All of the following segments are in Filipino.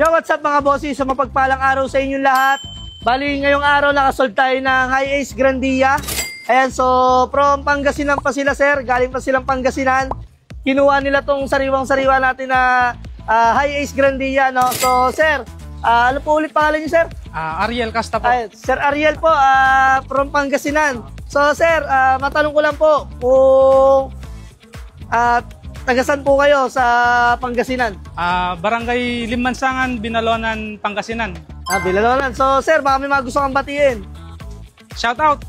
Yo, what's up mga bossy? So mapagpalang araw sa inyong lahat. Bali, ngayong araw nakasold tayo ng High Ace Grandia. Ayan, so from Pangasinan pa sila, sir. Galing pa silang Pangasinan. Kinuha nila tong sariwang-sariwa natin na High Ace Grandia, no? So, sir, ano po ulit pangalan niyo, sir? Ariel Casta po. Ay, Sir Ariel po, from Pangasinan. So, sir, matanong ko lang po kung tagasan po kayo sa Pangasinan? Barangay Limansangan, Binalonan, Pangasinan. Binalonan. So, sir, baka may mga gusto kang batiin. Shout out,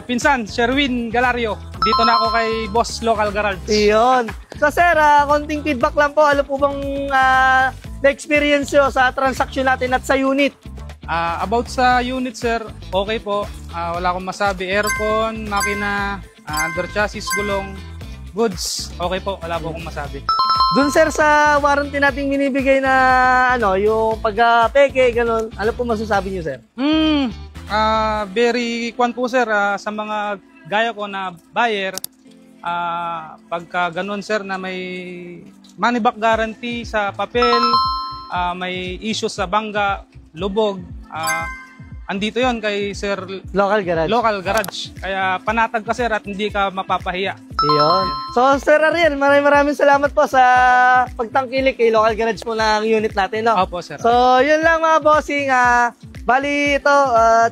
pinsan, Sherwin Galario. Dito na ako kay Boss Local Garage. Iyon. So, sir, konting feedback lang po. Ano po bang na-experience nyo sa transaction natin at sa unit? About sa unit, sir, okay po. Wala akong masabi. Aircon, makina, under chassis, gulong, goods, okay po, wala po akong masabi. Doon, sir, sa warranty nating binibigay na yung pag-peke, ganun, ano po masasabi niyo, sir? Very kwan po, sir, sa mga gaya ko na buyer, pagka ganun, sir, na may money back guarantee sa papel, may issue sa bangga, lubog, andito yon kay Sir Local Garage. Local Garage. Kaya panatag ka, sir, at hindi ka mapapahiya. Iyon. So, Sir Ariel, maraming salamat po sa pagtangkilik kay Local Garage po ng unit natin, no? Opo, sir. So, yun lang mga bossing. Bali ito,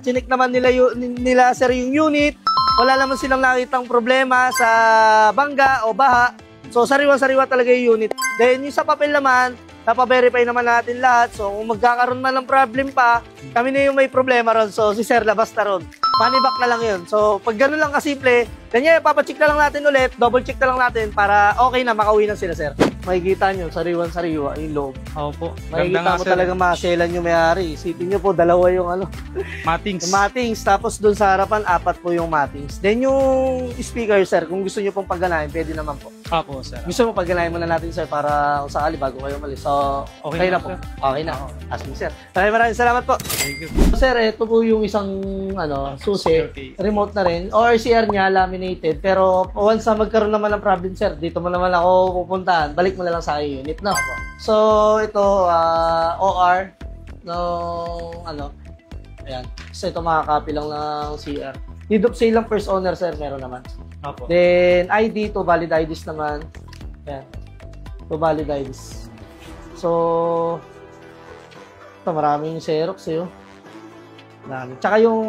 chinik naman nila sir yung unit. Wala naman silang nakitang problema sa bangga o baha. So, sariwa-sariwa talaga yung unit. Then, yung sa papel naman, napaverify naman natin lahat. So, kung magkakaroon man ng problem pa, kami na yung may problema ron. So, si sir, labas na ron. Money back na lang yun. So, pag gano'n lang kasimple, ganyan, papacheck na lang natin ulit, double check na lang natin para okay na, makauwi na sila, sir. Makikita nyo, sariwan-sariwa yung loob. Opo. Makikita mo talaga maselan yung may-ari. Isipin nyo po, dalawa yung Matings. yung matings. Tapos doon sa harapan, 4 po yung matings. Then yung speaker, sir, kung gusto nyo pong pagganahin, pwede naman po. Opo, sir. Gusto mo pagganahin muna natin, sir, para kung sakali bago kayo malis. So, okay na po. Sir. Okay na. Asking, sir. Maraming salamat po. Thank you. Sir, ito po yung isang susi, remote na rin. ORCR niya, laminated. Pero once na magkaroon naman ng problem, sir, dito mo naman ako pupuntahan. Balik mo na lang sa aking unit, no? So, ito, OR, ayan. So, ito makaka-copy lang ng CR. Deed of sale lang first owner, sir, meron naman. Opo. Then, ID, to valid IDs naman. Ayan. To valid IDs. So, ito, maraming Xerox, eh, oh. Marami. Tsaka yung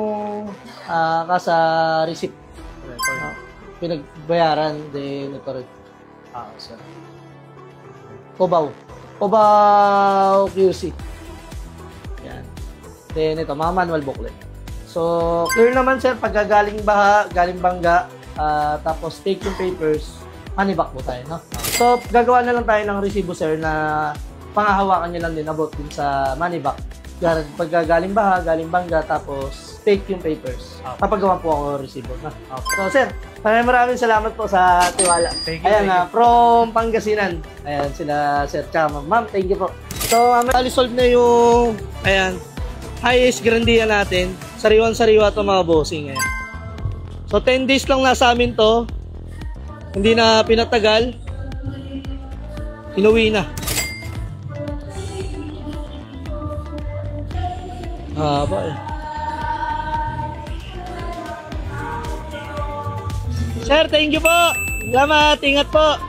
kasa receipt. Pinagbayaran, then ito rin. Sir. Cubao QC. Yan. Then ito, mga manual booklet. So, clear naman, sir, pag galing baha, galing bangga, tapos take yung papers, money back po tayo, no? So, gagawa na lang tayo ng resibo, sir, na pangahawakan nyo lang din about din sa money back. Pag galing baha, galing bangga, tapos take yung papers. Papagawa po ako resibo, no? So, sir, maraming salamat po sa tiwala. Ayan, from Pangasinan. Ayan, sila Sir Chama. Ma'am, thank you po. So, solve na yung, ayan, High Ace Grandia natin. Sariwan-sariwa ito mga bossing. Ayan. So, 10 days lang nasa amin to. Hindi na pinatagal. Inuwi na. Haba eh. Sir, thank you po. Salamat, ingat po.